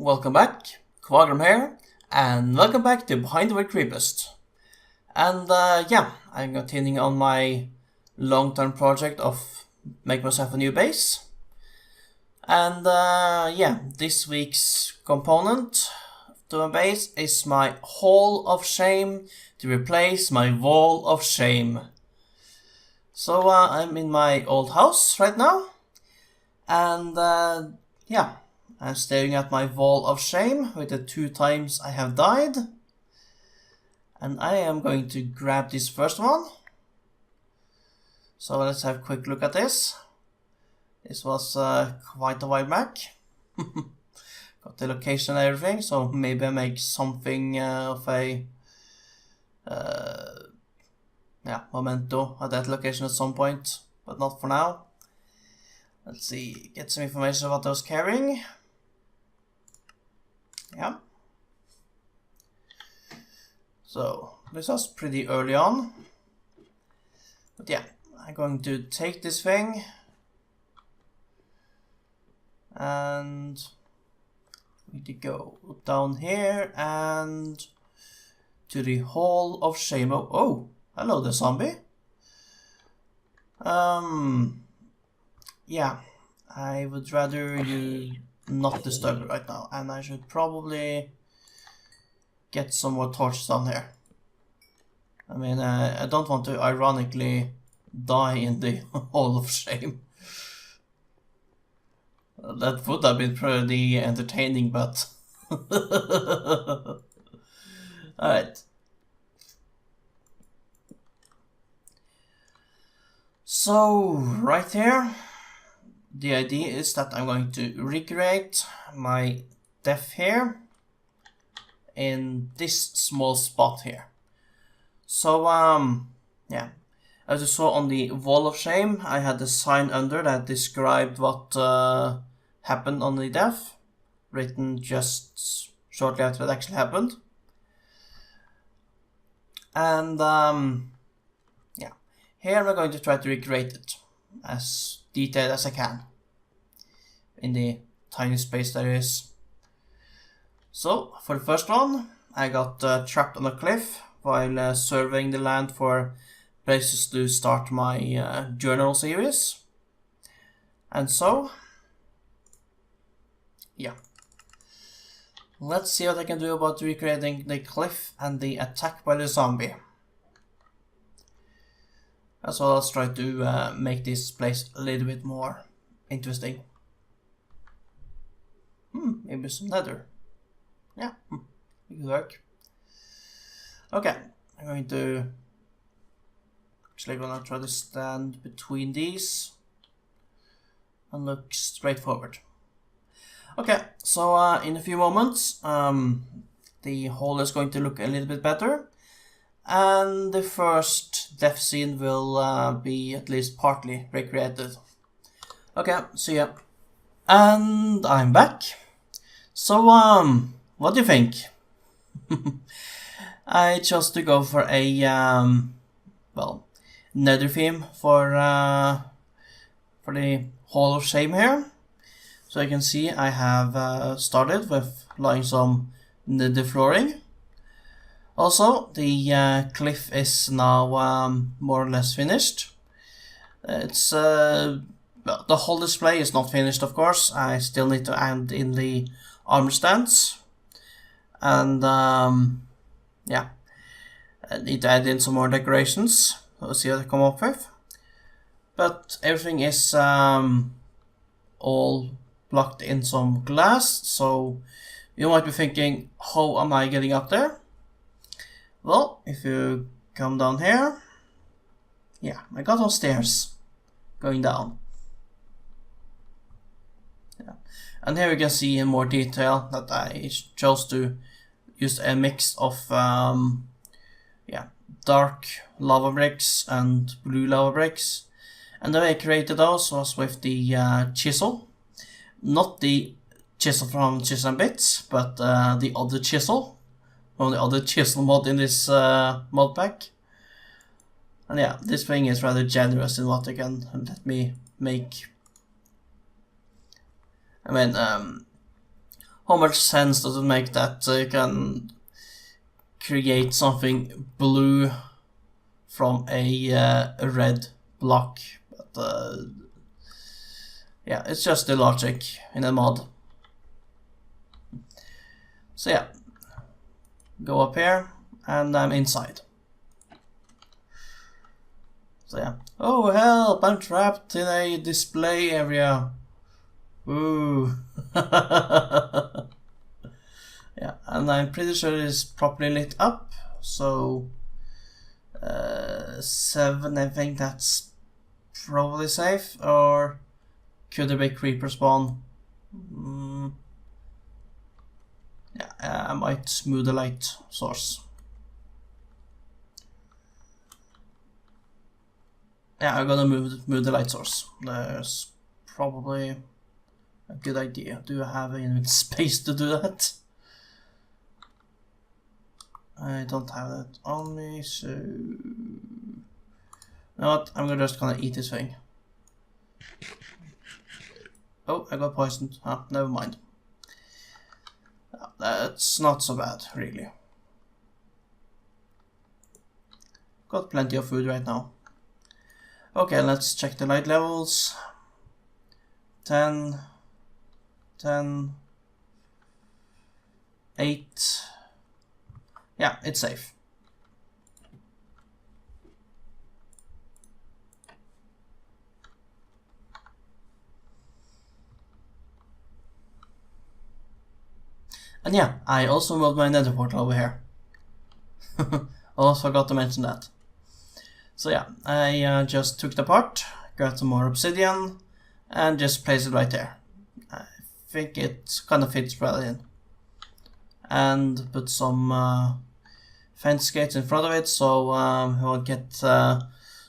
Welcome back, Quagram here, and welcome back to Behind the Word Creepest. And yeah, I'm continuing on my long-term project of make myself a new base. And yeah, this week's component to my base is my Hall of Shame to replace my Wall of Shame. So I'm in my old house right now, and yeah. I'm staring at my wall of shame with the 2 times I have died. And I am going to grab this first one. So let's have a quick look at this. This was quite a while back. Got the location and everything, so maybe I make something of a memento at that location at some point, but not for now. Let's see, get some information about what I was carrying. Yeah. So this was pretty early on. But yeah, I'm going to take this thing and we need to go down here and to the Hall of Shame. Oh, hello there, zombie. Yeah, I would rather you not disturb it right now, and I should probably get some more torches down here. I mean, I don't want to ironically die in the Hall of Shame. That would have been pretty entertaining, but alright. So, right here, the idea is that I'm going to recreate my death here in this small spot here. So yeah, as you saw on the Wall of Shame, I had a sign under that described what happened on the death, written just shortly after it actually happened. And yeah, here we're going to try to recreate it as detailed as I can in the tiny space there is. So for the first one, I got trapped on a cliff while surveying the land for places to start my journal series. And so, yeah, let's see what I can do about recreating the cliff and the attack by the zombie. As well as try to make this place a little bit more interesting. Maybe some nether. Yeah, it could work. Okay, I'm going to try to stand between these and look straight forward. Okay, so in a few moments, the hole is going to look a little bit better. And the first death scene will be at least partly recreated. Okay, see ya. And I'm back. So, what do you think? I chose to go for a, well, nether theme for the Hall of Shame here. So you can see I have started with laying some nether flooring. Also, the cliff is now more or less finished. It's the whole display is not finished, of course. I still need to add in the armor stands, and yeah, I need to add in some more decorations. We'll see what I come up with. But everything is all blocked in some glass, so you might be thinking, how am I getting up there? Well, if you come down here, yeah, I got those stairs going down. Yeah. And here you can see in more detail that I chose to use a mix of yeah, dark lava bricks and blue lava bricks. And the way I created those was with the chisel. Not the chisel from Chisel and Bits, but the other chisel. From the other chisel mod in this mod pack. And yeah, this thing is rather generous in what it can let me make. I mean, how much sense does it make that you can create something blue from a red block? But yeah, it's just the logic in a mod. So yeah, go up here, and I'm inside. So yeah, oh help, I'm trapped in a display area. Ooh. Yeah, and I'm pretty sure it's properly lit up, so 7, I think that's probably safe, or could there be creeper spawn? Yeah, I might move the light source. Yeah, I'm gonna move the light source. There's probably a good idea. Do I have any space to do that? I don't have that on me, so you know what? I'm just gonna eat this thing. Oh, I got poisoned. Ah, never mind. That's not so bad, really. Got plenty of food right now. Okay, let's check the light levels. 10, 10, 8. Yeah, it's safe. And yeah, I also moved my nether portal over here. Also forgot to mention that. So yeah, I just took it apart, got some more obsidian, and just placed it right there. I think it kind of fits well in. And put some fence gates in front of it, so it won't get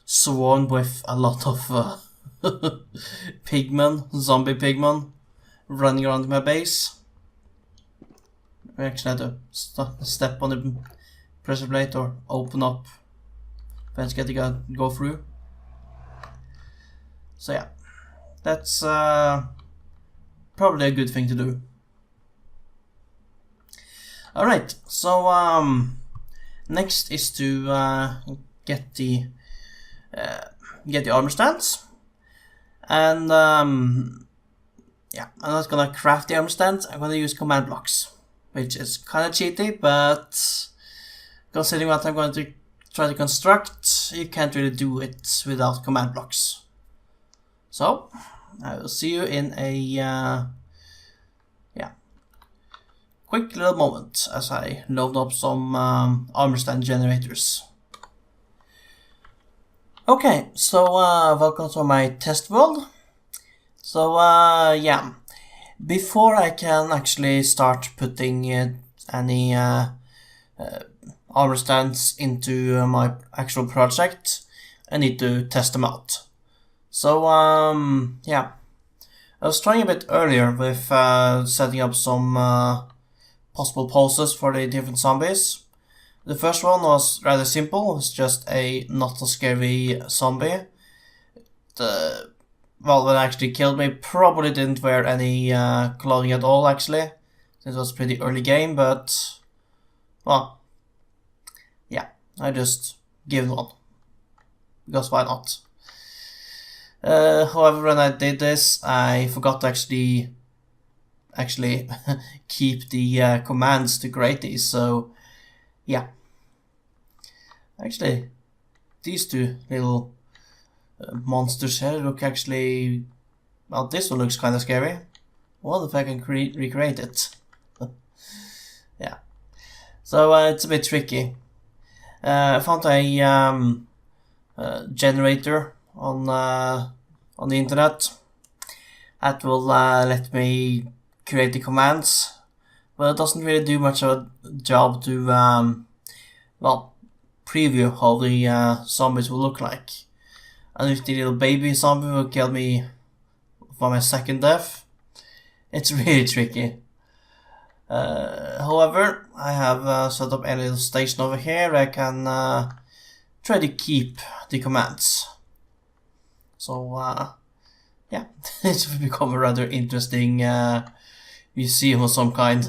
swarmed with a lot of zombie pigmen, running around my base. We actually had to step on the pressure plate or open up fence gate to go through. So yeah, that's probably a good thing to do. Alright, so next is to get the armor stands, and yeah, I'm not gonna craft the armor stands. I'm gonna use command blocks, which is kind of cheaty, but considering what I'm going to try to construct, you can't really do it without command blocks. So I will see you in a quick little moment as I load up some armor stand generators. Okay, so welcome to my test world. So yeah, before I can actually start putting any armor stands into my actual project, I need to test them out. So yeah, I was trying a bit earlier with setting up some possible poses for the different zombies. The first one was rather simple. It was just a not so scary zombie. Well, when it actually killed me, probably didn't wear any clothing at all, actually. It was a pretty early game, but well, yeah, I just gave one, because why not? However, when I did this, I forgot to actually keep the commands to create these, so yeah. Actually, these two little monsters here look actually, well, this one looks kind of scary. I wonder if I can recreate it. Yeah, so it's a bit tricky. I found a generator on the internet that will let me create the commands, but it doesn't really do much of a job to well, preview how the zombies will look like. And if the little baby zombie will kill me for my second death, it's really tricky. However, I have set up a little station over here where I can try to keep the commands. So yeah, this will become a rather interesting museum of some kind.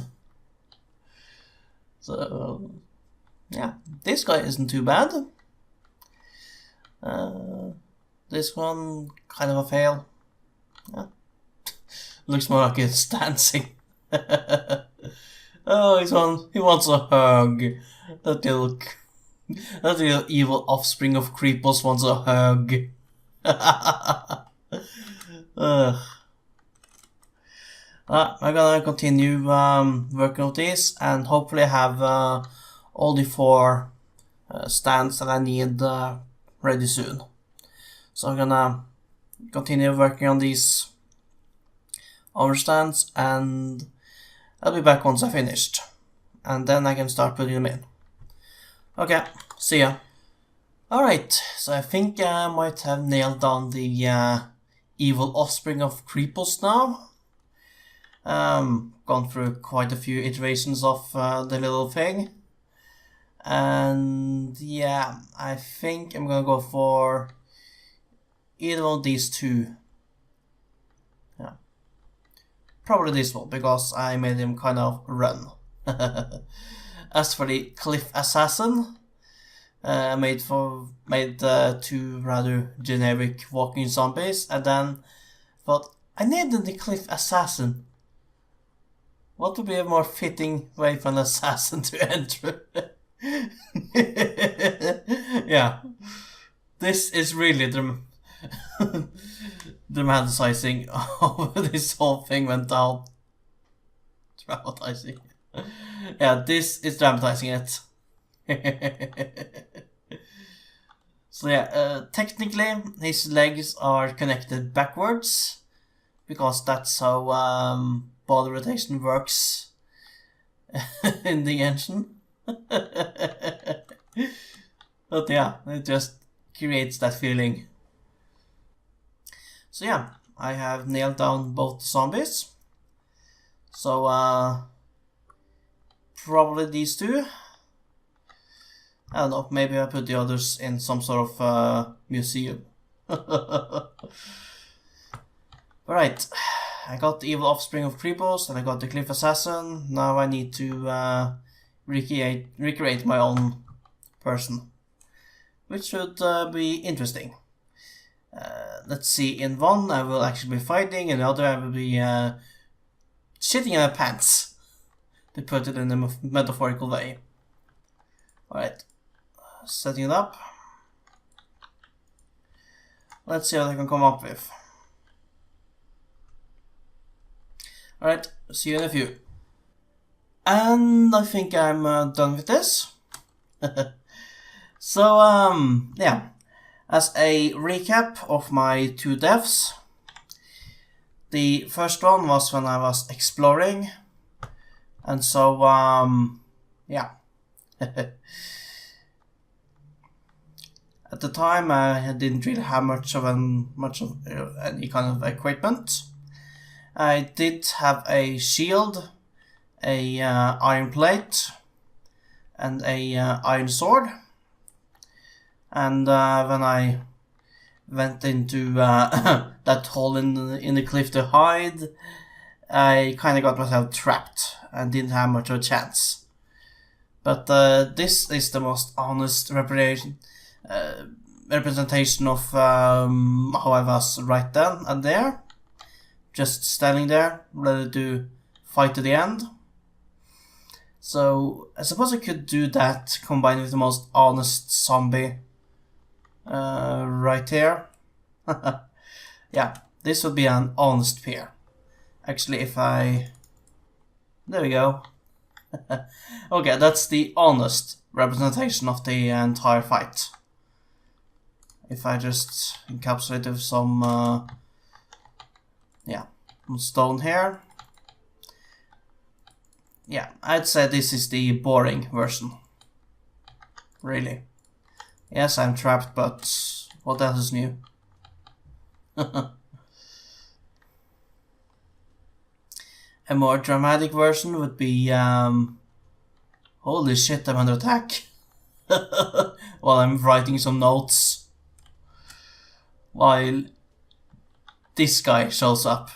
So, yeah, this guy isn't too bad. This one, kind of a fail. Yeah. Looks more like it's dancing. Oh, he wants a hug. That little evil offspring of Creepest wants a hug. I'm gonna continue working on this and hopefully have all the 4 stands that I need ready soon. So I'm gonna continue working on these overstands and I'll be back once I finished. And then I can start putting them in. Okay, see ya. Alright, so I think I might have nailed down the evil offspring of Creepest now. Gone through quite a few iterations of the little thing. And yeah, I think I'm gonna go for either of these 2. Yeah. Probably this one, because I made him kind of run. As for the Cliff Assassin, I made 2 rather generic walking zombies, and then thought, I needed the Cliff Assassin. What would be a more fitting way for an assassin to enter? Yeah, this is really dramatizing how this whole thing went down. Dramatizing. Yeah, this is dramatizing it. So yeah, technically his legs are connected backwards, because that's how body rotation works in the engine. But yeah, it just creates that feeling. So yeah, I have nailed down both the zombies. So probably these 2. I don't know, maybe I put the others in some sort of museum. Alright, I got the evil offspring of Creepest and I got the Cliff Assassin. Now I need to recreate my own person, which should be interesting. Let's see, in one I will actually be fighting, in the other I will be shitting in my pants, to put it in a metaphorical way. Alright, setting it up. Let's see what I can come up with. Alright, see you in a few. And I think I'm done with this. So, yeah. As a recap of my 2 deaths. The first one was when I was exploring. And so, yeah. At the time, I didn't really have much of any kind of equipment. I did have a shield, a iron plate, and a iron sword. And when I went into that hole in the cliff to hide, I kind of got myself trapped and didn't have much of a chance. But this is the most honest representation of how I was right then and there. Just standing there, ready to fight to the end. So I suppose I could do that combined with the most honest zombie right here. Yeah, this would be an honest pair. Actually, if I... There we go. Okay, that's the honest representation of the entire fight. If I just encapsulate with some... yeah, some stone here. Yeah, I'd say this is the boring version. Really. Yes, I'm trapped, but what else is new? A more dramatic version would be, holy shit, I'm under attack. While I'm writing some notes. While this guy shows up.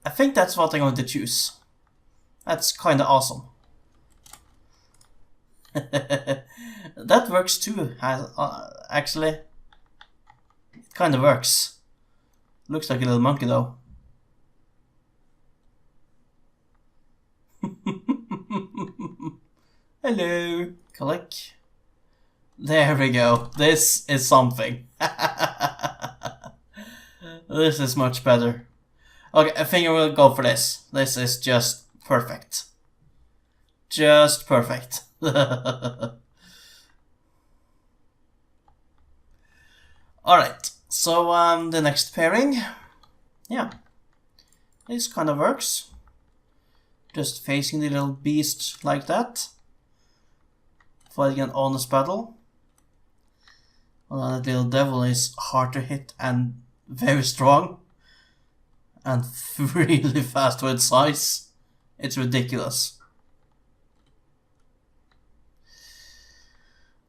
I think that's what I'm going to choose. That's kind of awesome. That works too, actually. It kind of works. Looks like a little monkey though. Hello. Click. There we go. This is something. This is much better. Okay, I think I will go for this. This is just perfect. Just perfect. Alright, so the next pairing. Yeah. This kind of works. Just facing the little beast like that. Fighting an honest battle. Although that little devil is hard to hit and very strong. And really fast with size. It's ridiculous.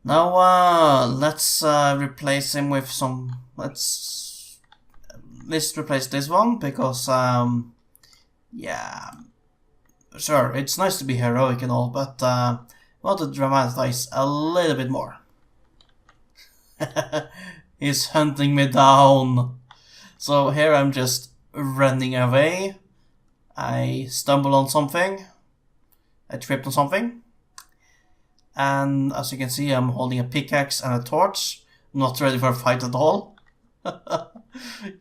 Now let's replace him with some... Let's replace this one because yeah, sure, it's nice to be heroic and all, but I want to dramatize a little bit more. He's hunting me down. So here I'm just running away. I stumble on something. I tripped on something. And as you can see, I'm holding a pickaxe and a torch. Not ready for a fight at all.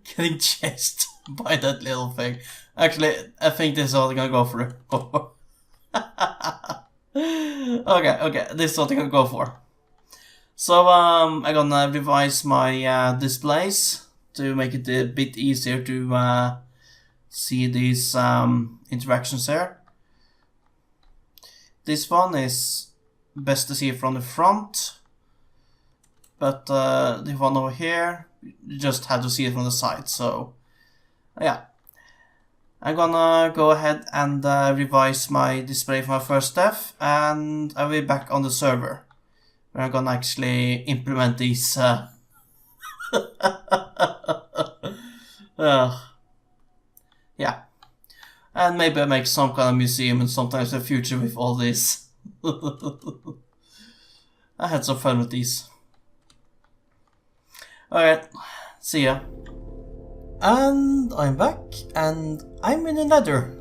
Getting chased by that little thing. Actually, I think this is what I'm gonna go for. Okay, this is what I'm gonna go for. So, I'm gonna revise my displays to make it a bit easier to see these interactions here. This one is best to see from the front, but the one over here, you just have to see it from the side. So, yeah. I'm gonna go ahead and revise my display for my first death, and I'll be back on the server where I'm gonna actually implement these. Yeah, and maybe I make some kind of museum and sometimes in the future with all this. I had some fun with these. Alright, see ya. And I'm back, and I'm in the Nether.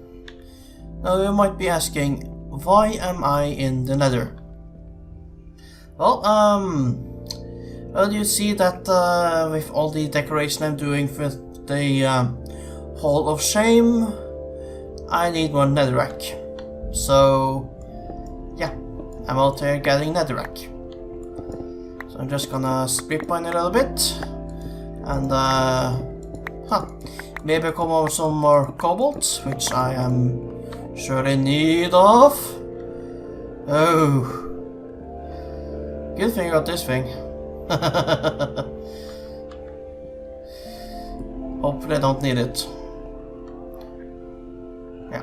Now you might be asking, why am I in the Nether? Well, you see that with all the decoration I'm doing for the Hall of Shame, I need more netherrack. So, yeah, I'm out there getting netherrack. So I'm just gonna split mine a little bit, and maybe come over some more cobalt, which I am sure in need of. Oh, good thing I got this thing. Hopefully I don't need it. Yeah.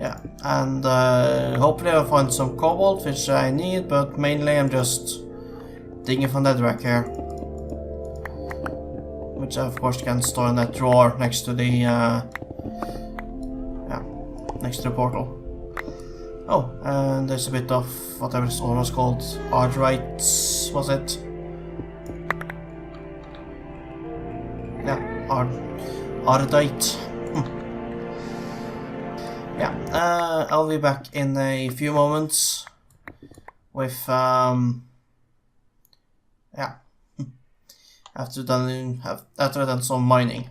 Yeah, and hopefully I'll find some cobalt, which I need, but mainly I'm just digging for netherrack here. Which I of course can store in that drawer next to the, yeah, next to the portal. Oh, and there's a bit of whatever this ore was called, Ardrite, was it? Yeah, Ardite. Yeah, I'll be back in a few moments with, yeah, after I've done some mining.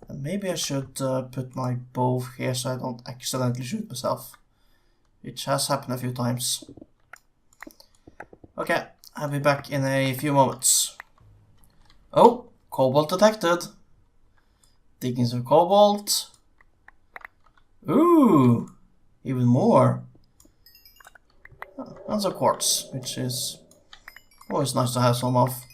And maybe I should put my bow here so I don't accidentally shoot myself, which has happened a few times. Okay, I'll be back in a few moments. Oh, cobalt detected. Digging some cobalt. Ooh, even more. And some quartz, which is always nice to have some of.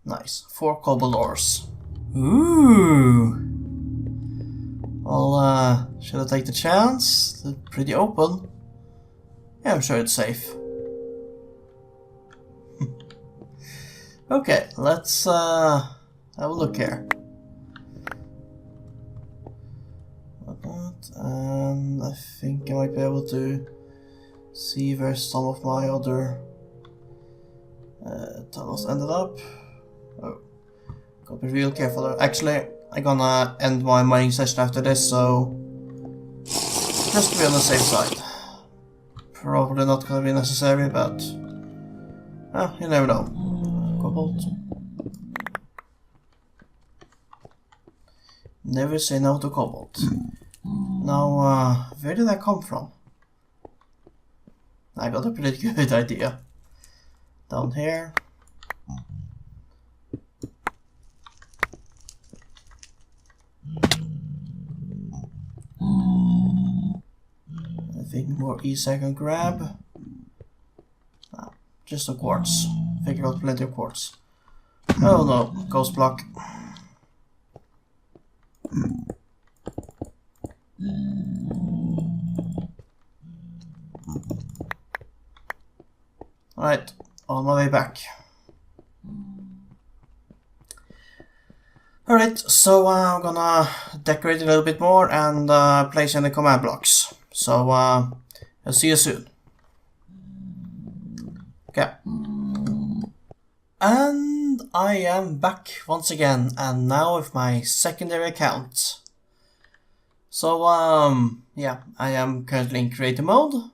Nice, 4 cobalt ores. Ooh. Well, should I take the chance? They're pretty open. Yeah, I'm sure it's safe. Okay, let's have a look here. And I think I might be able to see where some of my other tunnels ended up. Oh, gotta be real careful there. Actually, I'm gonna end my mining session after this, so just to be on the safe side. Probably not gonna be necessary, but you never know. Cobalt. Never say no to cobalt. Now, where did that come from? I got a pretty good idea. Down here. I think more easy I can grab. Just a quartz. Figure out plenty of quartz. Oh no, ghost block. Alright, on my way back. Alright, so I'm gonna decorate a little bit more and place in the command blocks. So I'll see you soon. Okay. And I am back once again, and now with my secondary account. So yeah, I am currently in creative mode.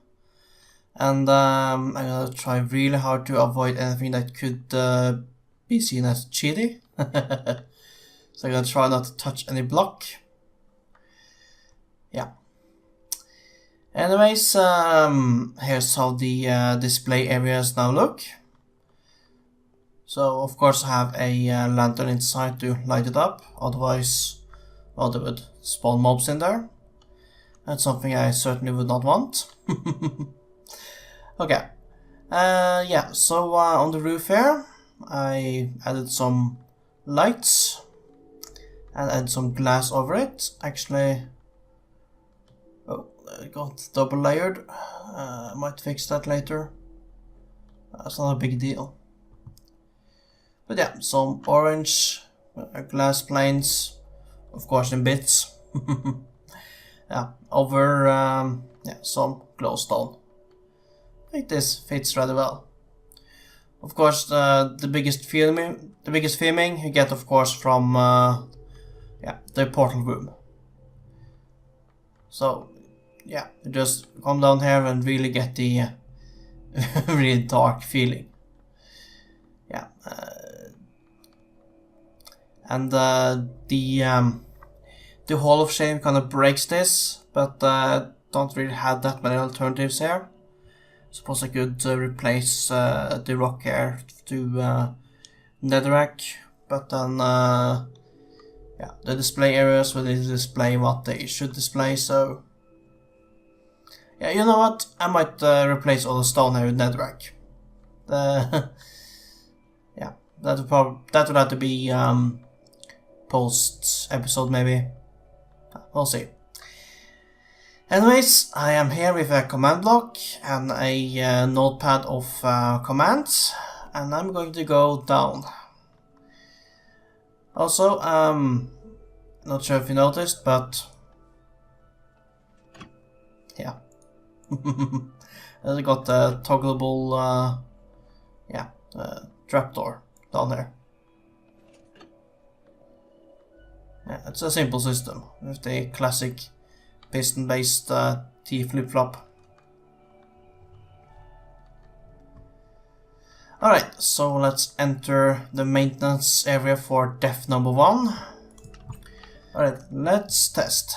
And I'm gonna try really hard to avoid anything that could be seen as cheaty. So I'm gonna try not to touch any block. Yeah. Anyways, here's how the display areas now look. So of course I have a lantern inside to light it up, otherwise, well, they would spawn mobs in there. That's something I certainly would not want. Okay, yeah, so on the roof here, I added some lights and added some glass over it. Actually, oh, it got double layered. I might fix that later. That's not a big deal. But yeah, some orange glass planes, of course in bits. Yeah, over yeah, some glowstone. I think this fits rather well. Of course, the biggest theming you get, of course, from yeah, the portal room. So yeah, you just come down here and really get the really dark feeling. Yeah, and the Hall of Shame kind of breaks this, but don't really have that many alternatives here. Suppose I could replace the rock here to netherrack, but then yeah, the display areas will display what they should display. So yeah, you know what? I might replace all the stone here with netherrack. Yeah, that would have to be post episode maybe. We'll see. Anyways, I am here with a command block and a notepad of commands, and I'm going to go down. Also, not sure if you noticed, but yeah, I got a toggleable, yeah, trapdoor down there. Yeah, it's a simple system with the classic piston-based T flip-flop. Alright, so let's enter the maintenance area for depth number 1. Alright, let's test.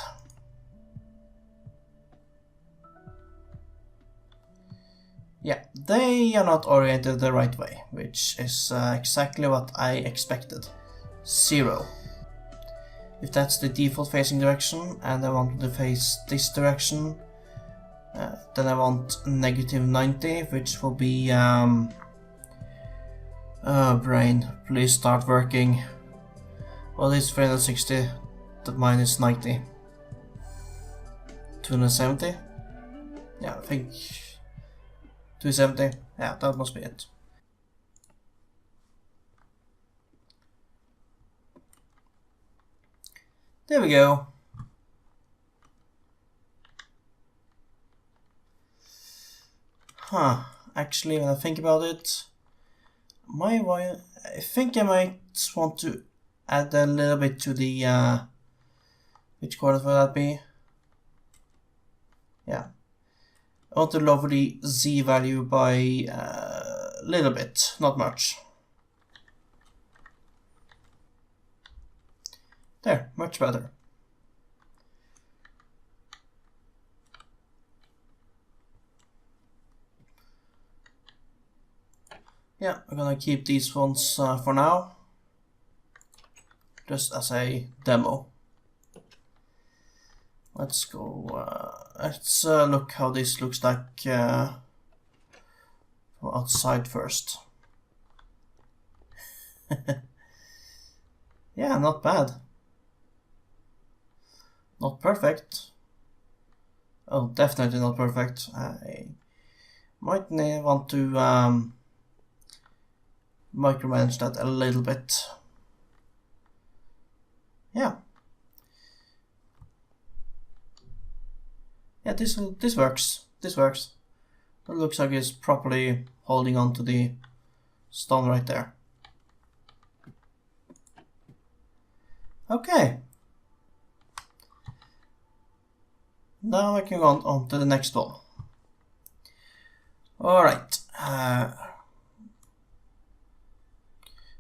Yeah, they are not oriented the right way, which is exactly what I expected. 0. If that's the default facing direction and I want to face this direction, then I want -90, which will be brain, please start working. Well, it's 360, that minus 90. 270? Yeah, I think 270. Yeah, that must be it. There we go. Huh. Actually, when I think about it, I think I might want to add a little bit to the, which coordinate will that be? Yeah. I want to lower the Z value by a little bit, not much. There, much better. Yeah, I'm gonna keep these ones for now, just as a demo. Let's go, let's look how this looks like from outside first. Yeah, not bad. Not perfect. Oh, definitely not perfect. I might want to micromanage that a little bit. Yeah. Yeah, this works. This works. It looks like it's properly holding on to the stone right there. Okay. Now I can go on to the next one. Alright.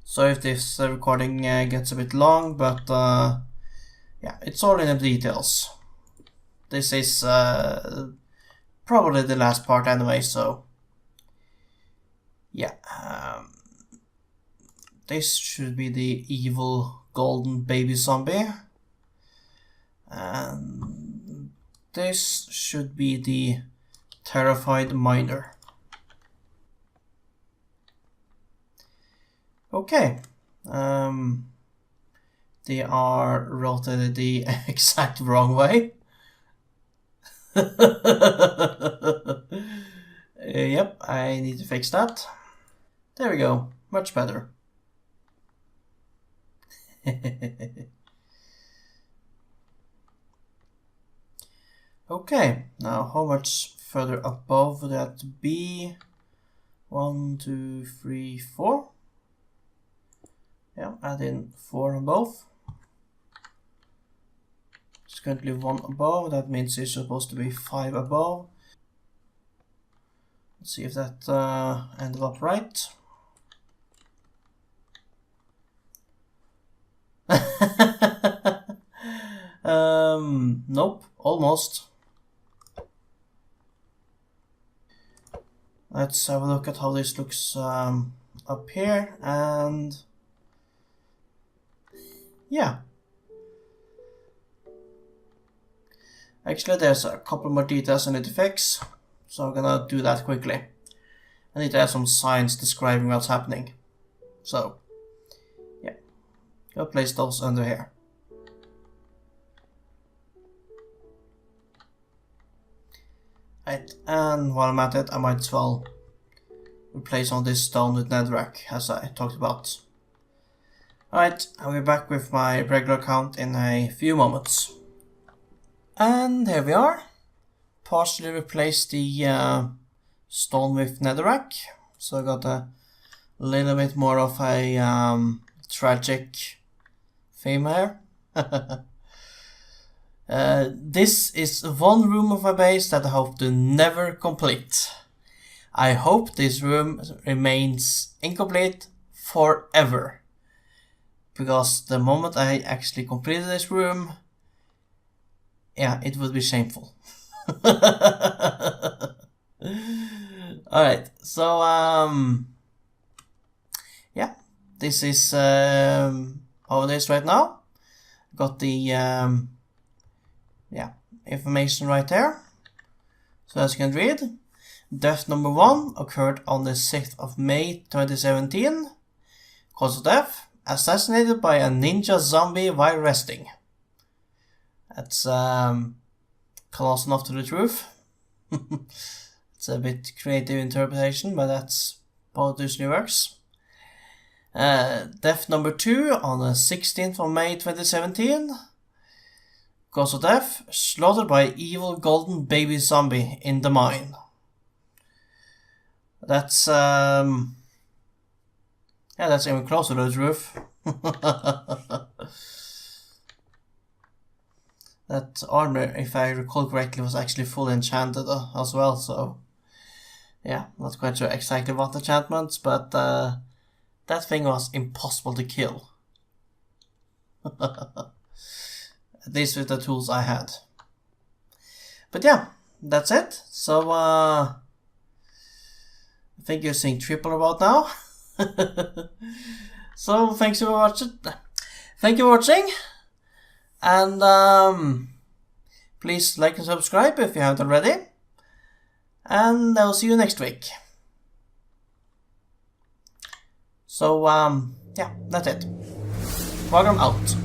So if this recording gets a bit long, but yeah, it's all in the details. This is probably the last part anyway, so yeah. This should be the evil golden baby zombie. And this should be the terrified miner. Okay. They are rotated the exact wrong way. Yep, I need to fix that. There we go, much better. Okay, now how much further above would that be? 1, 2, 3, 4. Yeah, add in 4 on both. It's currently 1 above, that means it's supposed to be 5 above. Let's see if that ended up right. Nope, almost. Let's have a look at how this looks up here, and yeah. Actually, there's a couple more details I need to fix, so I'm gonna do that quickly. I need to add some signs describing what's happening. So, yeah, I'll place those under here. Right, and while I'm at it, I might as well replace all this stone with netherrack, as I talked about. Alright, I'll be back with my regular count in a few moments. And here we are. Partially replaced the stone with netherrack, so I got a little bit more of a tragic theme here. This is one room of my base that I hope to never complete. I hope this room remains incomplete forever. Because the moment I actually completed this room, yeah, it would be shameful. Alright, so yeah, this is how it is right now. Got the yeah, information right there. So as you can read, death number 1 occurred on the 6th of May 2017. Cause of death, assassinated by a ninja zombie while resting. That's close enough to the truth. Let's It's a bit creative interpretation, but that's how it usually works. Death number 2 on the 16th of May 2017. Cause of death, slaughtered by evil golden baby zombie in the mine. That's yeah, that's even closer to the truth. That armor, if I recall correctly, was actually fully enchanted as well, so yeah, not quite sure exactly what enchantments, but that thing was impossible to kill. At least with the tools I had. But yeah, that's it. So I think you're seeing triple about now. So thanks for watching. Thank you for watching. And please like and subscribe if you haven't already. And I'll see you next week. So yeah, that's it. Program out.